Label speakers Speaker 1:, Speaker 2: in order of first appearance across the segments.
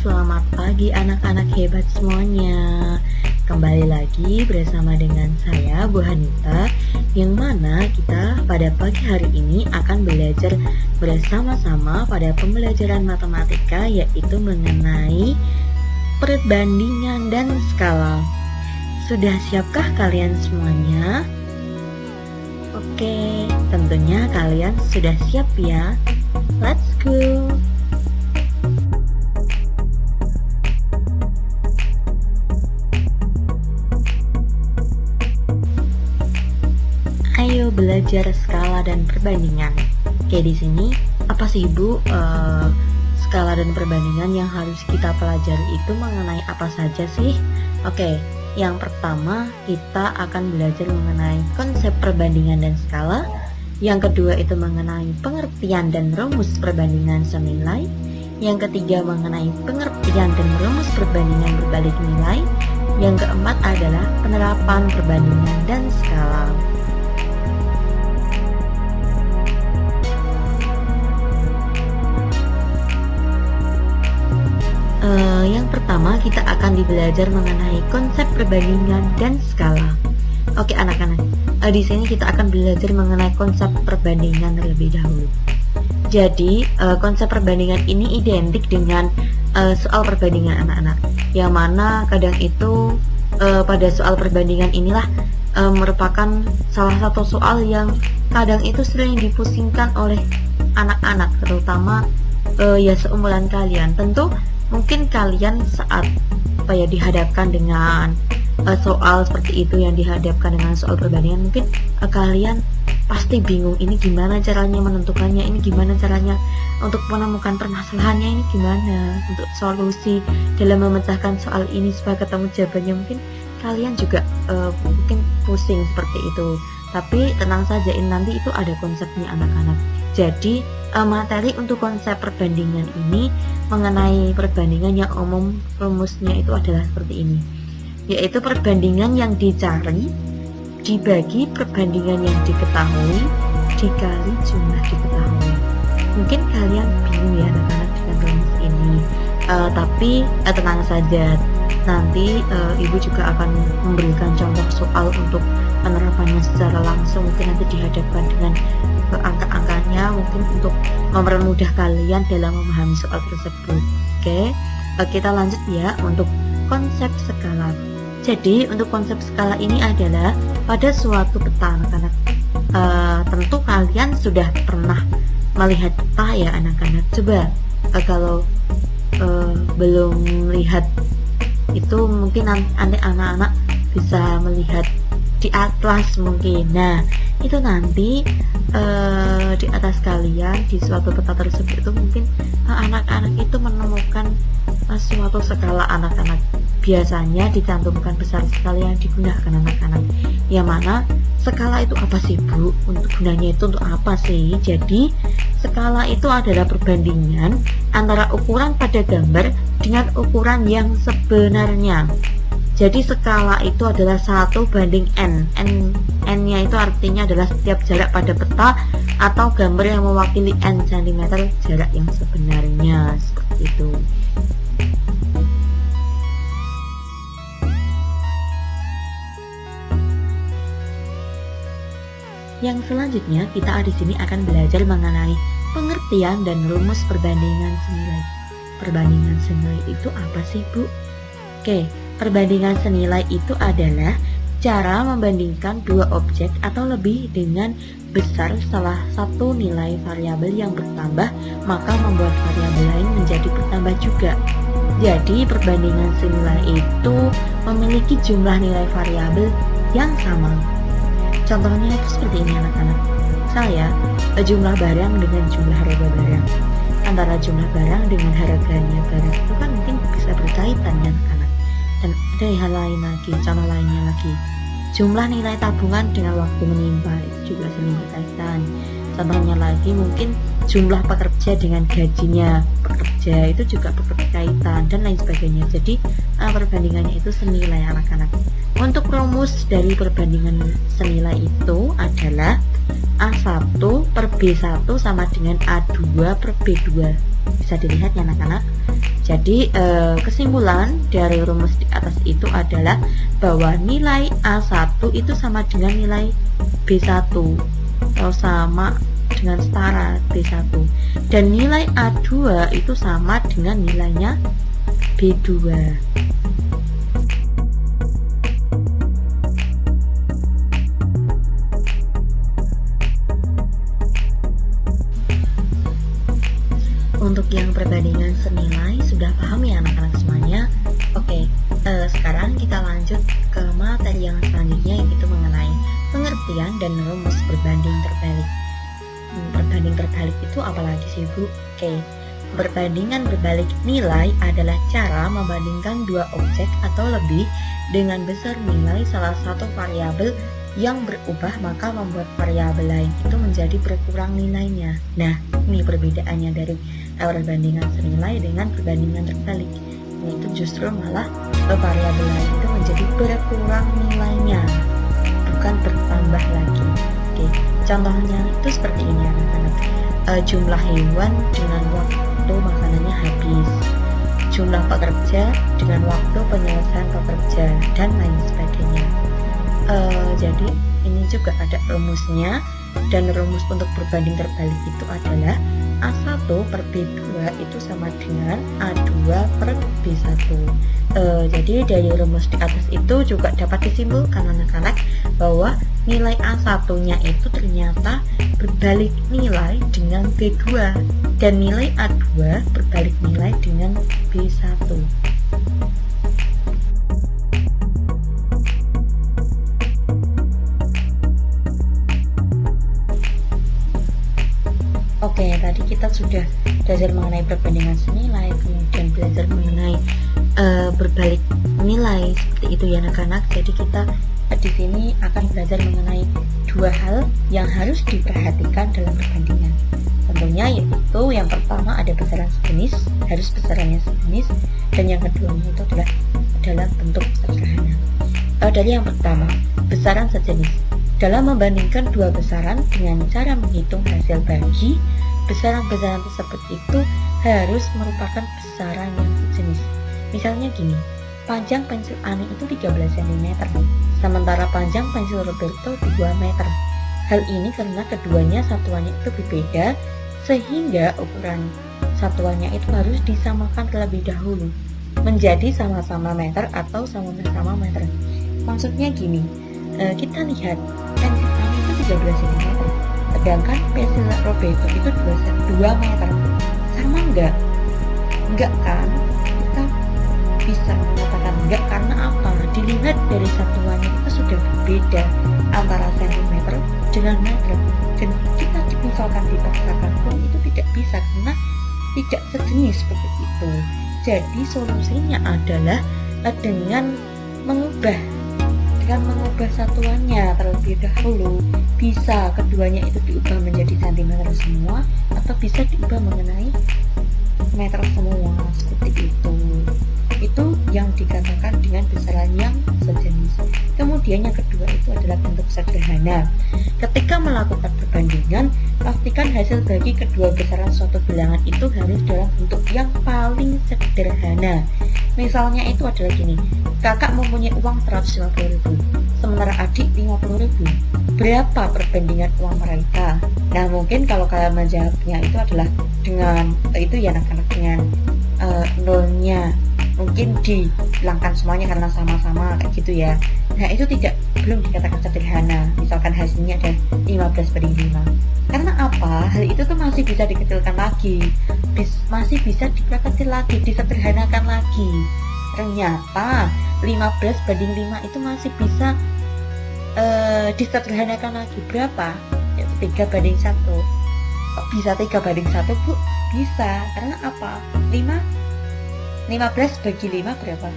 Speaker 1: selamat pagi anak-anak hebat semuanya. Kembali lagi bersama dengan saya Bu Hanita, yang mana kita pada pagi hari ini akan belajar bersama-sama pada pembelajaran matematika, yaitu mengenai perbandingan dan skala. Sudah siapkah kalian semuanya? Oke, tentunya kalian sudah siap ya. Let's go. Ayo belajar skala dan perbandingan. Oke, di sini apa sih Ibu? Skala dan perbandingan yang harus kita pelajari itu mengenai apa saja sih? Oke, yang pertama kita akan belajar mengenai konsep perbandingan dan skala. Yang kedua itu mengenai pengertian dan rumus perbandingan senilai. Yang ketiga mengenai pengertian dan rumus perbandingan berbalik nilai. Yang keempat adalah penerapan perbandingan dan skala. Yang pertama kita akan belajar mengenai konsep perbandingan dan skala. Oke anak-anak, di sini kita akan belajar mengenai konsep perbandingan terlebih dahulu. Jadi konsep perbandingan ini identik dengan soal perbandingan anak-anak, yang mana kadang itu pada soal perbandingan inilah merupakan salah satu soal yang kadang itu sering dipusingkan oleh anak-anak, terutama ya seumuran kalian. Tentu mungkin kalian saat dihadapkan dengan soal seperti itu, yang dihadapkan dengan soal perbandingan, mungkin kalian pasti bingung, ini gimana caranya menentukannya, ini gimana caranya untuk menemukan permasalahannya, ini gimana untuk solusi dalam memecahkan soal ini supaya ketemu jawabannya. Mungkin kalian juga mungkin pusing seperti itu, tapi tenang saja, ini nanti itu ada konsepnya anak-anak. Jadi materi untuk konsep perbandingan ini mengenai perbandingan yang umum, rumusnya itu adalah seperti ini, yaitu perbandingan yang dicari dibagi perbandingan yang diketahui dikali jumlah diketahui. Mungkin kalian bingung ya anak-anak dengan rumus ini, tapi tenang saja, nanti ibu juga akan memberikan contoh soal untuk penerapannya secara langsung. Mungkin nanti dihadapkan dengan angka-angkanya, mungkin untuk mempermudah kalian dalam memahami soal tersebut. Oke, kita lanjut ya untuk konsep skala. Jadi untuk konsep skala ini adalah pada suatu peta anak-anak. Tentu kalian sudah pernah melihat peta ya anak-anak. Coba kalau belum lihat itu, mungkin nanti anak-anak bisa melihat di atlas mungkin. Nah itu nanti di atas kalian di suatu peta tersebut itu mungkin anak-anak itu menemukan suatu skala anak-anak. Biasanya dicantumkan besar skala yang digunakan anak-anak. Yang mana skala itu apa sih Bu? Untuk gunanya itu untuk apa sih? Jadi skala itu adalah perbandingan antara ukuran pada gambar dengan ukuran yang sebenarnya. Jadi skala itu adalah 1 banding n. N-nya itu artinya adalah setiap jarak pada peta atau gambar yang mewakili n cm jarak yang sebenarnya, seperti itu. Yang selanjutnya kita di sini akan belajar mengenai pengertian dan rumus perbandingan senilai. Perbandingan senilai itu apa sih Bu? Oke, perbandingan senilai itu adalah cara membandingkan dua objek atau lebih dengan besar salah satu nilai variabel yang bertambah, maka membuat variabel lain menjadi bertambah juga. Jadi perbandingan senilai itu memiliki jumlah nilai variabel yang sama. Contohnya itu seperti ini anak-anak. Saya jumlah barang dengan jumlah harga barang. Antara jumlah barang dengan harganya barang itu kan mungkin bisa berkaitan ya anak-anak. Dan ada hal lain lagi, contoh lainnya lagi, jumlah nilai tabungan dengan waktu menimpa itu juga sering berkaitan. Contohnya lagi mungkin jumlah pekerja dengan gajinya pekerja itu juga berkaitan, dan lain sebagainya. Jadi perbandingannya itu senilai anak-anak. Untuk rumus dari perbandingan senilai itu adalah A1 per B1 sama dengan A2 per B2. Bisa dilihat ya anak-anak. Jadi kesimpulan dari rumus di atas itu adalah bahwa nilai A1 itu sama dengan nilai B1 atau sama dengan setara B1, dan nilai A2 itu sama dengan nilainya B2. Untuk yang perbandingan senilai sudah paham ya anak-anak semuanya? Oke, sekarang kita lanjut ke materi yang selanjutnya, yaitu mengenai pengertian dan rumus berbanding terbalik. Berbanding terbalik itu apalagi sih Bu? Oke, perbandingan berbalik nilai adalah cara membandingkan dua objek atau lebih dengan besar nilai salah satu variabel yang berubah, maka membuat variabel lain itu menjadi berkurang nilainya. Nah, ini perbedaannya dari perbandingan senilai dengan perbandingan terbalik. Itu justru malah variabel lain itu menjadi berkurang nilainya, bukan bertambah lagi. Oke, contohnya itu seperti ini anak-anak. Jumlah hewan dengan waktu makanannya habis, jumlah pekerja dengan waktu penyelesaian pekerja, dan lain sebagainya. Jadi ini juga ada rumusnya, dan rumus untuk berbanding terbalik itu adalah A1 per B2 itu sama dengan A2 per B1. Jadi dari rumus di atas itu juga dapat disimpulkan anak-anak bahwa nilai A1-nya itu ternyata berbalik nilai dengan B2, dan nilai A2 berbalik nilai dengan B1. Oke, tadi kita sudah belajar mengenai perbandingan senilai, kemudian belajar mengenai berbalik nilai seperti itu ya anak-anak. Jadi kita di sini akan belajar mengenai dua hal yang harus diperhatikan dalam perbandingan. Tentunya yaitu yang pertama ada besaran sejenis, harus besarannya sejenis, dan yang kedua itu adalah dalam bentuk sederhana. Dari yang pertama, besaran sejenis. Dalam membandingkan dua besaran dengan cara menghitung hasil bagi, besaran-besaran tersebut itu harus merupakan besaran yang sejenis. Misalnya gini, panjang pensil Ani itu 13 cm, sementara panjang pensil Roberto 2 meter. Hal ini karena keduanya satuannya itu berbeda, sehingga ukuran satuannya itu harus disamakan terlebih dahulu menjadi sama-sama meter atau sama-sama meter. Maksudnya gini, kita lihat pensil Ani itu 13 cm, sedangkan pensil Roberto itu 2 meter. Sama enggak? Enggak kan? Kita bisa mengatakan enggak karena apa? Dilihat dari satuannya itu sudah berbeda antara sentimeter dengan meter, dan kita misalkan dipaksakan pun itu tidak bisa karena tidak sejenis seperti itu. Jadi solusinya adalah dengan mengubah satuannya terlebih dahulu. Bisa keduanya itu diubah menjadi sentimeter semua, atau bisa diubah mengenai meter semua seperti itu. Itu yang dikatakan dengan besaran yang sejenis. Kemudian yang kedua itu adalah bentuk sederhana. Ketika melakukan perbandingan, pastikan hasil bagi kedua besaran suatu bilangan itu harus dalam bentuk yang paling sederhana. Misalnya itu adalah gini, kakak mempunyai uang 150.000, sementara adik 50.000. Berapa perbandingan uang mereka? Nah, mungkin kalau kalian menjawabnya itu adalah dengan itu ya anak-anak, dengan nolnya mungkin dihilangkan semuanya karena sama-sama kayak gitu ya. Nah, itu belum dikatakan sederhana. Misalkan hasilnya ada 15/5. Karena apa? Hal itu tuh masih bisa dikecilkan lagi, masih bisa diperkecil lagi, disederhanakan lagi. Ternyata 15/5 itu masih bisa disederhanakan lagi. Berapa? Ya, 3/1. Kok bisa 3/1 Bu? Bisa. Karena apa? 15/5 berapa?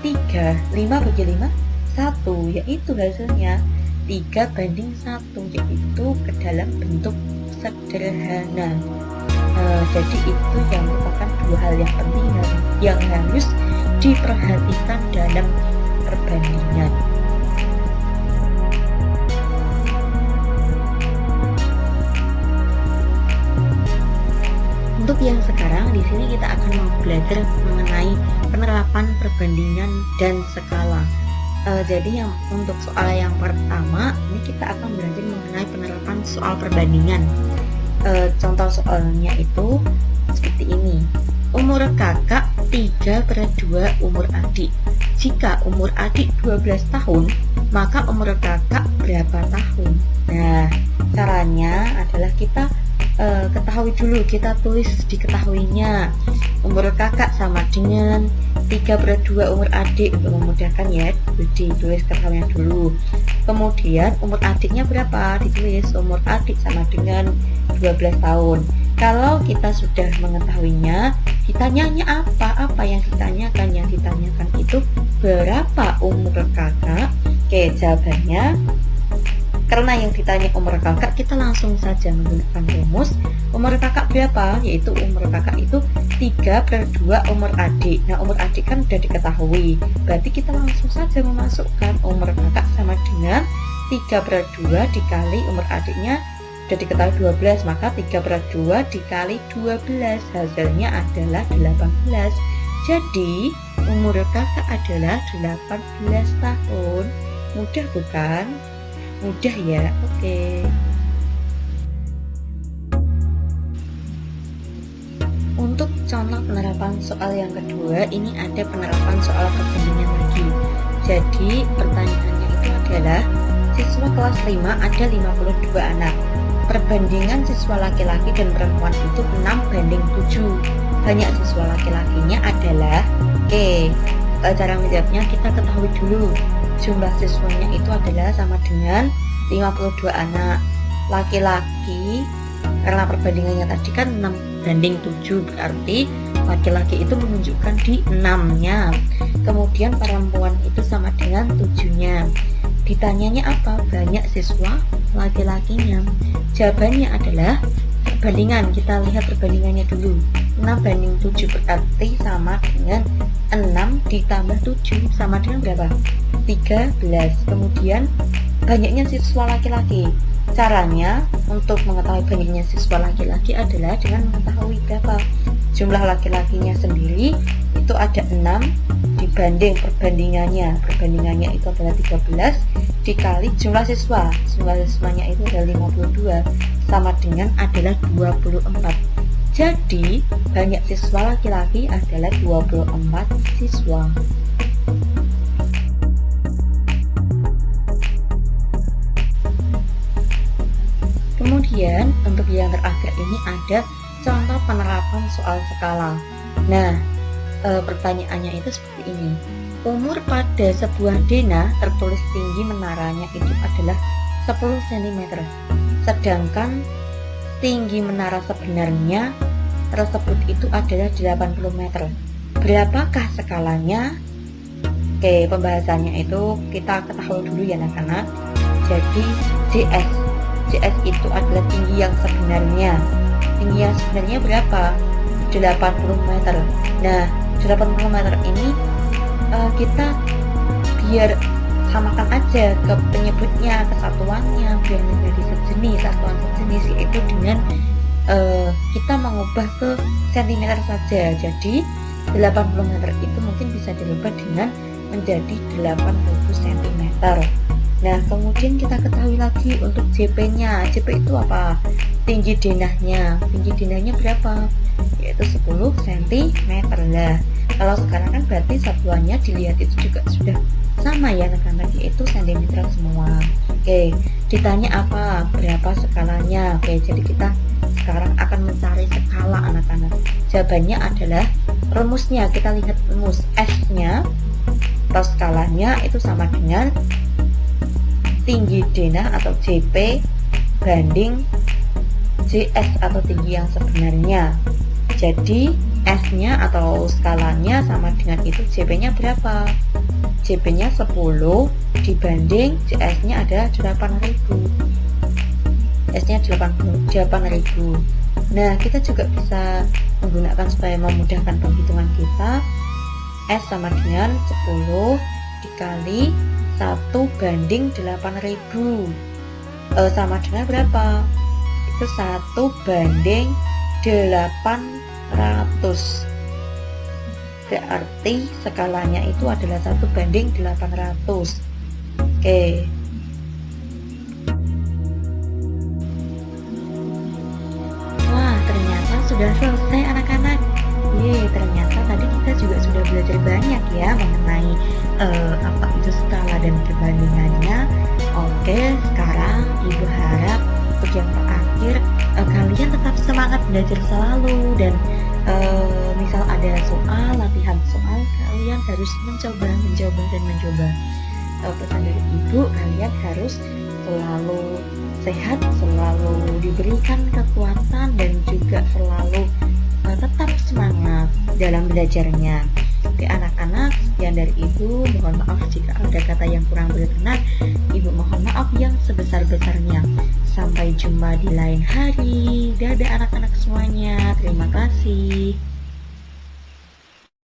Speaker 1: 3. 5/5 1, yaitu hasilnya 3/1, yaitu ke dalam bentuk sederhana. Jadi itu yang merupakan dua hal yang penting yang harus diperhatikan dalam perbandingan. Untuk yang sekarang di sini kita akan mau belajar mengenai penerapan perbandingan dan skala. Jadi yang untuk soal yang pertama ini kita akan belajar mengenai penerapan soal perbandingan. Contoh soalnya itu seperti ini. Umur kakak 3/2 umur adik. Jika umur adik 12 tahun, maka umur kakak berapa tahun? Nah, caranya adalah kita ketahui dulu, kita tulis diketahuinya. Umur kakak sama dengan 3/2 umur adik untuk memudahkan ya, ditulis ketahuinya dulu. Kemudian umur adiknya berapa? Ditulis umur adik sama dengan 12 tahun. Kalau kita sudah mengetahuinya, ditanyanya apa yang ditanyakan? Yang ditanyakan itu berapa umur kakak? Oke, jawabannya karena yang ditanya umur kakak, kita langsung saja menggunakan rumus. Umur kakak berapa? Yaitu umur kakak itu 3/2 umur adik. Nah, umur adik kan sudah diketahui, berarti kita langsung saja memasukkan umur kakak sama dengan 3/2 dikali umur adiknya sudah diketahui 12, maka 3/2 dikali 12 hasilnya adalah 18. Jadi umur kakak adalah 18 tahun. Mudah bukan? Mudah ya, oke. Untuk contoh penerapan soal yang kedua, ini ada penerapan soal perbandingan lagi. Jadi pertanyaannya itu adalah siswa kelas 5 ada 52 anak. Perbandingan siswa laki-laki dan perempuan itu 6/7. Banyak siswa laki-lakinya adalah cara menjawabnya kita ketahui dulu. Jumlah siswanya itu adalah sama dengan 52 anak. Laki-laki, karena perbandingannya tadi kan 6/7, berarti laki-laki itu menunjukkan di 6-nya. Kemudian perempuan itu sama dengan 7-nya. Ditanyanya apa? Banyak siswa laki-lakinya. Jawabannya adalah perbandingan. Kita lihat perbandingannya dulu. 6/7 berarti sama dengan 6 ditambah 7 sama dengan berapa? 13. Kemudian banyaknya siswa laki-laki. Caranya untuk mengetahui banyaknya siswa laki-laki adalah dengan mengetahui berapa jumlah laki-lakinya sendiri. Itu ada 6 dibanding perbandingannya itu adalah 13 dikali jumlah siswanya itu adalah 52 sama dengan adalah 24. Jadi banyak siswa laki-laki adalah 24 siswa. Kemudian untuk yang terakhir ini ada contoh penerapan soal skala. Nah, pertanyaannya itu seperti ini. Umur pada sebuah denah tertulis tinggi menaranya itu adalah 10 cm. Sedangkan tinggi menara sebenarnya tersebut itu adalah 80 meter. Berapakah skalanya? Oke, pembahasannya itu kita ketahui dulu ya anak-anak. Jadi JS itu adalah tinggi yang sebenarnya. Tinggi yang sebenarnya berapa? 80 meter. Nah, 80 meter ini kita biar samakan aja ke penyebutnya, kesatuannya, biar menjadi satuan sejenis, yaitu dengan kita mengubah ke sentimeter saja. Jadi 80 meter itu mungkin bisa dirubah dengan menjadi 80 cm. Nah, kemudian kita ketahui lagi untuk JP-nya. JP itu apa? Tinggi denahnya. Tinggi denahnya berapa? Yaitu 10 cm lah. Kalau sekarang kan berarti satuannya dilihat itu juga sudah sama ya anak-anak, yaitu cm semua. Oke, ditanya apa? Berapa skalanya? Oke, jadi kita sekarang akan mencari skala anak-anak. Jawabannya adalah rumusnya. Kita lihat rumus S-nya atau skalanya itu sama dengan tinggi denah atau JP banding JS atau tinggi yang sebenarnya. Jadi S-nya atau skalanya sama dengan itu, JP-nya berapa? JP-nya 10 dibanding JS-nya ada 8.000. S-nya 8.000. Nah, kita juga bisa menggunakan supaya memudahkan penghitungan kita. S sama dengan 10 dikali 1 banding 8.000 sama dengan berapa? Itu 1 banding 8.000 800. Berarti skalanya itu adalah 1:800. Oke. Wah, ternyata sudah selesai anak-anak. Ternyata tadi kita juga sudah belajar banyak ya mengenai apa itu skala dan perbandingannya. Oke, sekarang Ibu harap untuk yang terakhir kalian tetap semangat belajar selalu, dan misal ada soal, latihan soal, kalian harus mencoba dan mencoba. Pesan dari Ibu, kalian harus selalu sehat, selalu diberikan kekuatan, dan juga selalu tetap semangat dalam belajarnya. Oke anak-anak, sekian dari Ibu. Mohon maaf jika ada kata yang kurang berkenan. Ibu mohon maaf yang sebesar-besarnya. Sampai jumpa di lain hari. Dadah anak-anak semuanya. Terima kasih.